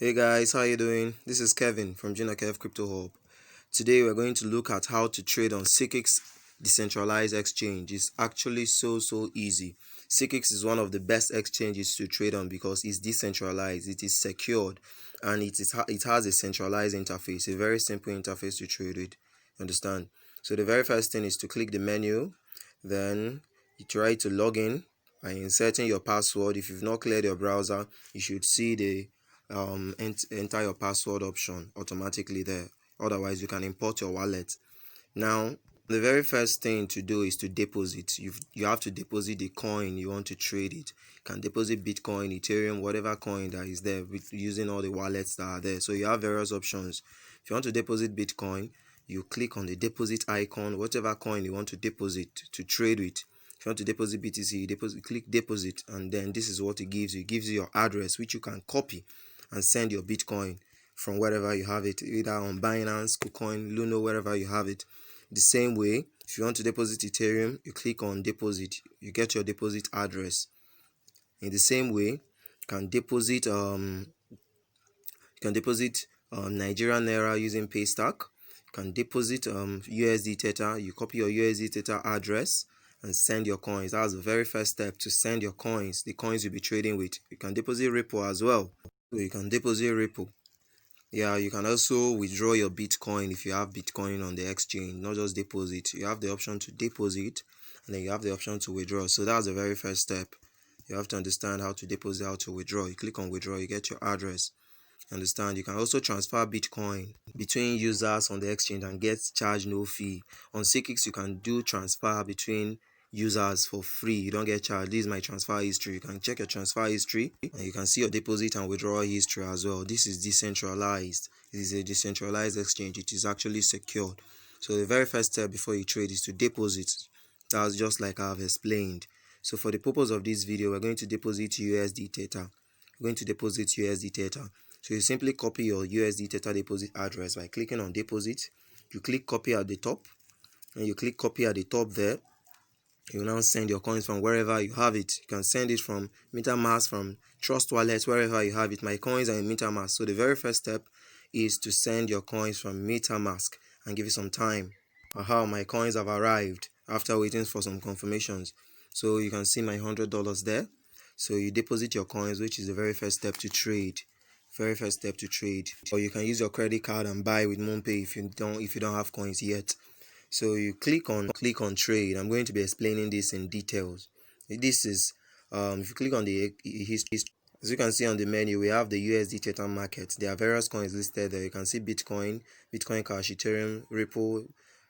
Hey guys, how you doing? This is Kevin from Kev Crypto Hub. Today we're going to look at how to trade on Sikix Decentralized Exchange. It's actually so easy. Sikix is one of the best exchanges to trade on because it's decentralized, it is secured, and it has a centralized interface, a very simple interface to trade with. Understand? So the very first thing is to click the menu, then you try to log in by inserting your password. If you've not cleared your browser, you should see the enter your password option automatically there. Otherwise, you can import your wallet. Now, the very first thing to do is to deposit. You have to deposit the coin you want to trade it. You can deposit Bitcoin, Ethereum, whatever coin that is there, using all the wallets that are there. So you have various options. If you want to deposit Bitcoin, you click on the deposit icon, whatever coin you want to deposit to trade with. If you want to deposit BTC, click deposit, and then this is what it gives you. It gives you your address, which you can copy and send your Bitcoin from wherever you have it, either on Binance, KuCoin, Luno, wherever you have it. The same way, if you want to deposit Ethereum, you click on deposit, you get your deposit address. In the same way, you can deposit Nigerian Naira using Paystack. You can deposit USD Theta. You copy your USD Theta address and send your coins. That's the very first step to send your coins, the coins you'll be trading with. You can deposit Ripple as well. So you can deposit Ripple. Yeah, you can also withdraw your Bitcoin if you have Bitcoin on the exchange, not just deposit. You have the option to deposit, and then you have the option to withdraw. So that's the very first step. You have to understand how to deposit, how to withdraw. You click on withdraw, you get your address. Understand? You can also transfer Bitcoin between users on the exchange and get charged no fee. On Sikix, you can do transfer between users for free. You don't get charged. This is my transfer history. You can check your transfer history and you can see your deposit and withdrawal history as well. This is decentralized. This is a decentralized exchange. It is actually secured. So the very first step before you trade is to deposit. That's just like I've explained. So for the purpose of this video, we're going to deposit USD Theta. We're going to deposit USD Theta. So you simply copy your USD Theta deposit address by clicking on deposit. You click copy at the top, and you click copy at the top there. You now send your coins from wherever you have it. You can send it from MetaMask, from Trust Wallet, wherever you have it. My coins are in MetaMask. So the very first step is to send your coins from MetaMask and give it some time. Aha, my coins have arrived after waiting for some confirmations. So you can see my $100 there. So you deposit your coins, which is the very first step to trade. Very first step to trade. Or you can use your credit card and buy with MoonPay if you don't have coins yet. So you click on trade. I'm going to be explaining this in details. This is if you click on the history, as you can see on the menu, we have the USD Theta market. There are various coins listed there. You can see Bitcoin, Bitcoin Cash, Ethereum, Ripple,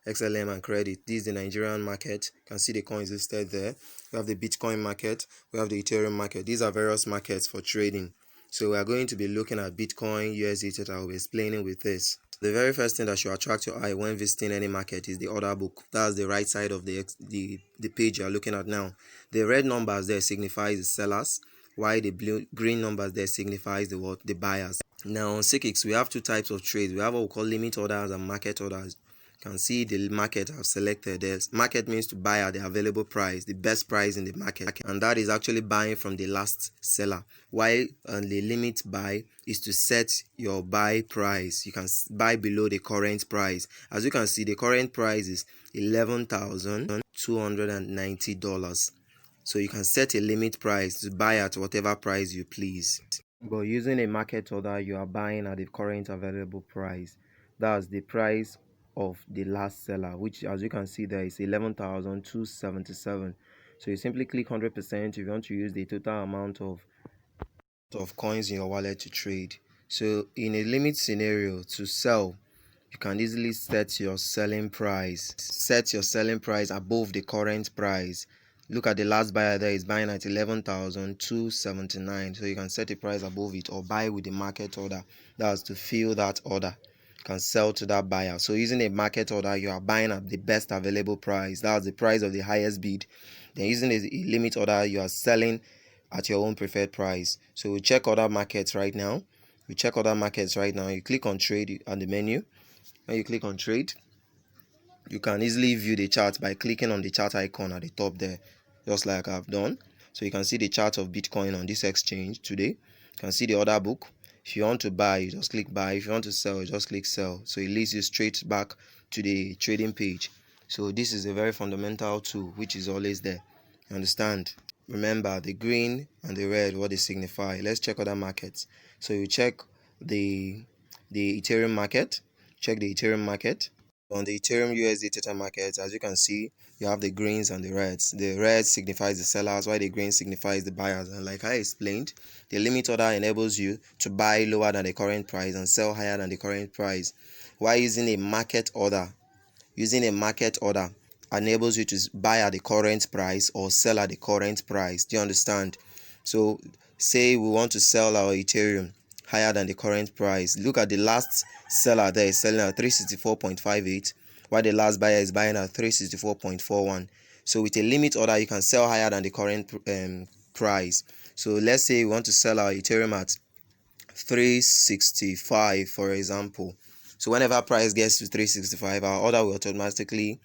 XLM, and Credit. This is the Nigerian market. You can see the coins listed there. We have the Bitcoin market. We have the Ethereum market. These are various markets for trading. So we are going to be looking at Bitcoin, USD Theta. I'll be explaining with this. The very first thing that should attract your eye when visiting any market is the order book. That's the right side of the page you are looking at now. The red numbers there signifies the sellers, while the green numbers there signifies the buyers. Now on Sikix, we have two types of trades. We have what we call limit orders and market orders. You can see the market I've selected. There's market means to buy at the available price, the best price in the market, and that is actually buying from the last seller. While the limit buy is to set your buy price. You can buy below the current price. As you can see, the current price is $11,290. So you can set a limit price to buy at whatever price you please. But using a market order, you are buying at the current available price. That's the price of the last seller, which as you can see there is 11,277. So you simply click 100% if you want to use the total amount of coins in your wallet to trade. So in a limit scenario, to sell, you can easily set your selling price above the current price. Look at the last buyer there is buying at 11,279. So you can set a price above it or buy with the market order. That's to fill that order. You can sell to that buyer. So using a market order, you are buying at the best available price. That's the price of the highest bid. Then using a limit order, you are selling at your own preferred price. So we check other markets right now. You click on trade on the menu. When you click on trade, you can easily view the chart by clicking on the chart icon at the top there, just like I've done. So you can see the chart of Bitcoin on this exchange today. You can see the order book. If you want to buy, you just click buy. If you want to sell, you just click sell. So it leads you straight back to the trading page. So this is a very fundamental tool which is always there. You understand? Remember the green and the red, what they signify. Let's check other markets. So you check the Ethereum market. Check the Ethereum market. On the Ethereum USD Theta market, as you can see, you have the greens and the reds. The red signifies the sellers, while the green signifies the buyers. And like I explained, the limit order enables you to buy lower than the current price and sell higher than the current price. While using a market order enables you to buy at the current price or sell at the current price. Do you understand? So say we want to sell our Ethereum higher than the current price. Look at the last seller there is selling at 364.58, while the last buyer is buying at 364.41. So with a limit order, you can sell higher than the current price. So let's say we want to sell our Ethereum at 365, for example. So whenever price gets to 365, our order will automatically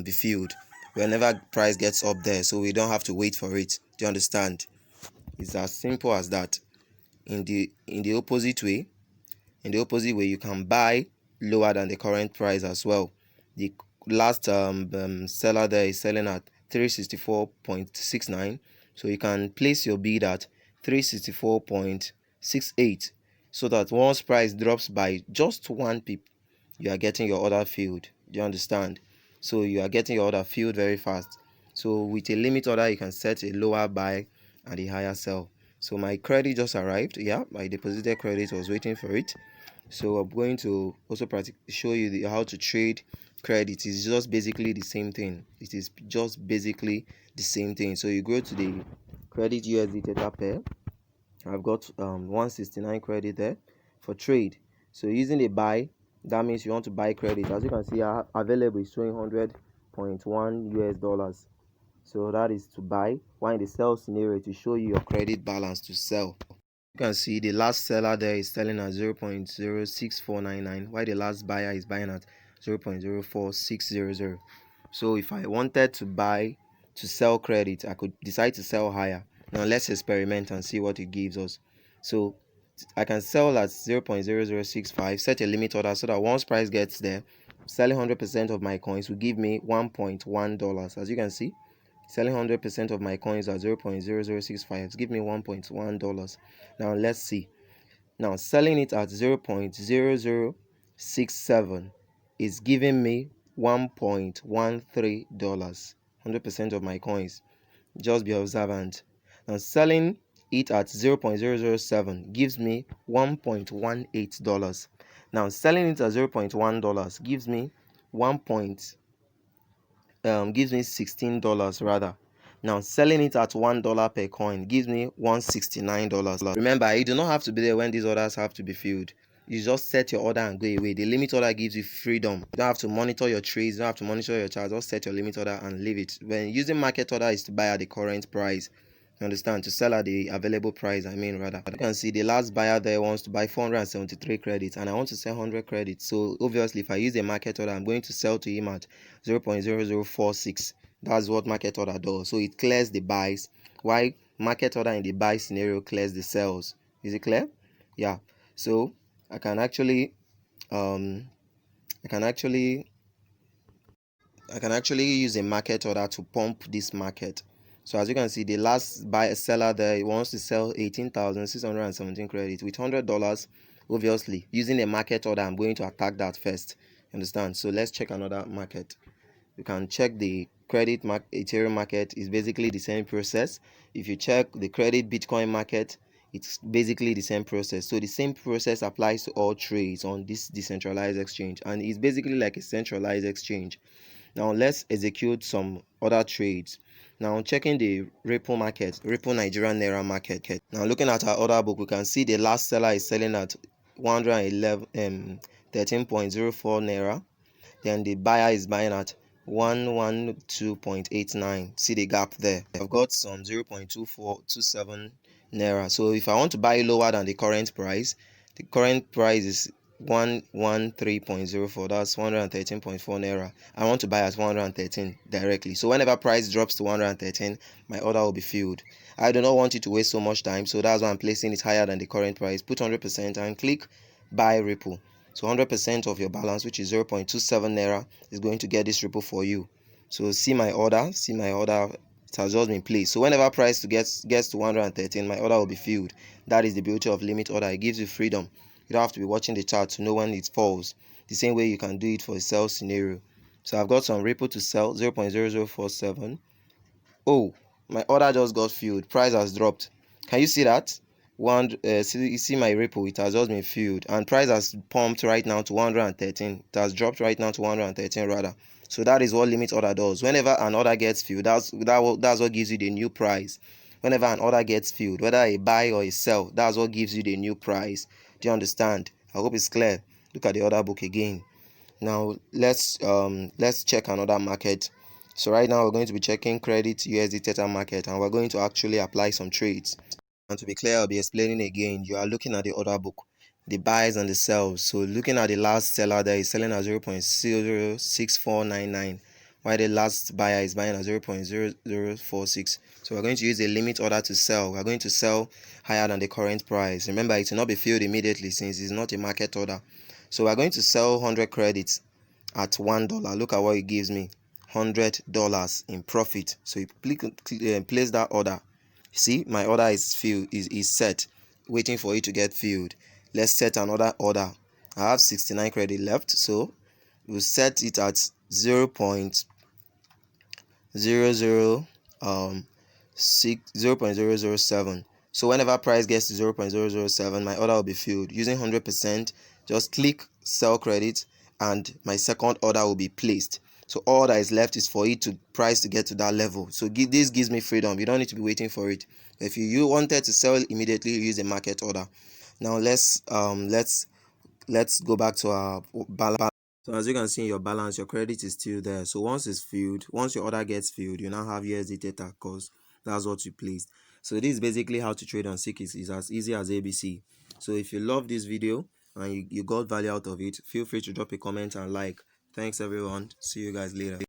be filled whenever price gets up there, so we don't have to wait for it. Do you understand? It's as simple as that. In the opposite way, you can buy lower than the current price as well. The last seller there is selling at 364.69, so you can place your bid at 364.68, so that once price drops by just 1 pip, you are getting your order filled. Do you understand? So you are getting your order filled very fast. So with a limit order, you can set a lower buy and a higher sell. So my credit just arrived. Yeah, my deposited credit was waiting for it. So I'm going to also show you how to trade credit. It's just basically the same thing. It is just basically the same thing. So you go to the credit USD Theta pair. I've got 169 credit there for trade. So using the buy, that means you want to buy credit. As you can see, available is showing 100.1 US dollars. So that is to buy. While in the sell scenario, to show you your credit balance to sell. You can see the last seller there is selling at 0.06499, while the last buyer is buying at 0.04600. So if I wanted to sell credit, I could decide to sell higher. Now let's experiment and see what it gives us. So I can sell at 0.0065, set a limit order so that once price gets there, selling 100% of my coins will give me $1.1. As you can see, selling 100% of my coins at 0.0065 give me $1.1. Now let's see. Now selling it at 0.0067 is giving me $1.13. 100% of my coins. Just be observant. Now selling it at 0.007 gives me $1.18. Now selling it at $0.1 gives me $16 rather. Now selling it at $1 per coin gives me $169. Remember, you do not have to be there when these orders have to be filled. You just set your order and go away. The limit order gives you freedom. You don't have to monitor your trades, you don't have to monitor your charts. Just set your limit order and leave it. When using market order is to buy at the current price. You understand? To sell at the available price, rather. You can see the last buyer there wants to buy 473 credits and I want to sell 100 credits. So obviously if I use a market order, I'm going to sell to him at 0.0046. That's what market order does. So it clears the buys, while market order in the buy scenario clears the sells. Is it clear? Yeah. So I can actually use a market order to pump this market. So as you can see, the last seller there, he wants to sell 18,617 credits with $100. Obviously, using a market order, I'm going to attack that first. Understand? So let's check another market. You can check the credit Ethereum market. Is basically the same process. If you check the credit Bitcoin market, it's basically the same process. So the same process applies to all trades on this decentralized exchange, and it's basically like a centralized exchange. Now let's execute some other trades. Now checking the Ripple market, Ripple Nigerian Naira market. Now looking at our order book, we can see the last seller is selling at 13.04 Naira. Then the buyer is buying at 112.89. See the gap there. I've got some 0.2427 Naira. So if I want to buy lower than the current price is 113.04, that's 113.4 naira. I want to buy at 113 directly. So whenever price drops to 113, my order will be filled. I do not want it to waste so much time, so that's why I'm placing it higher than the current price. Put 100% and click buy ripple. So 100% of your balance, which is 0.27 naira, is going to get this ripple for you. So see my order, it has just been placed. So whenever price gets to 113, my order will be filled. That is the beauty of limit order. It gives you freedom. You don't have to be watching the chart to know when it falls. The same way you can do it for a sell scenario. So I've got some ripple to sell, 0.0047. Oh, my order just got filled. Price has dropped. Can you see that? You see my ripple, it has just been filled, and price has pumped right now to 113. It has dropped right now to 113 rather. So that is what limit order does. Whenever an order gets filled, that's what gives you the new price. Whenever an order gets filled, whether a buy or a sell, that's what gives you the new price. Do you understand? I hope it's clear. Look at the order book again. Now let's check another market. So right now we're going to be checking credit USD Theta market, and we're going to actually apply some trades. And to be clear, I'll be explaining again. You are looking at the order book, the buys and the sells. So looking at the last seller there is selling at 0.006499, while the last buyer is buying at 0.0046. So we're going to use a limit order to sell. We're going to sell higher than the current price. Remember, it will not be filled immediately since it's not a market order. So we're going to sell 100 credits at $1. Look at what it gives me. $100 in profit. So you place that order. See, my order is set, waiting for it to get filled. Let's set another order. I have 69 credit left, so we'll set it at 0.007. So whenever price gets to 0.007, my order will be filled. Using 100%, just click sell credit and my second order will be placed. So all that is left is for it to price to get to that level. So this gives me freedom. You don't need to be waiting for it. If you wanted to sell immediately, you use a market order. Now let's go back to our balance. So as you can see in your balance, your credit is still there. So once it's filled, once your order gets filled, you now have USD Theta because that's what you placed. So this is basically how to trade on Sikix. It's as easy as ABC. So if you love this video and you got value out of it, feel free to drop a comment and like. Thanks everyone. See you guys later.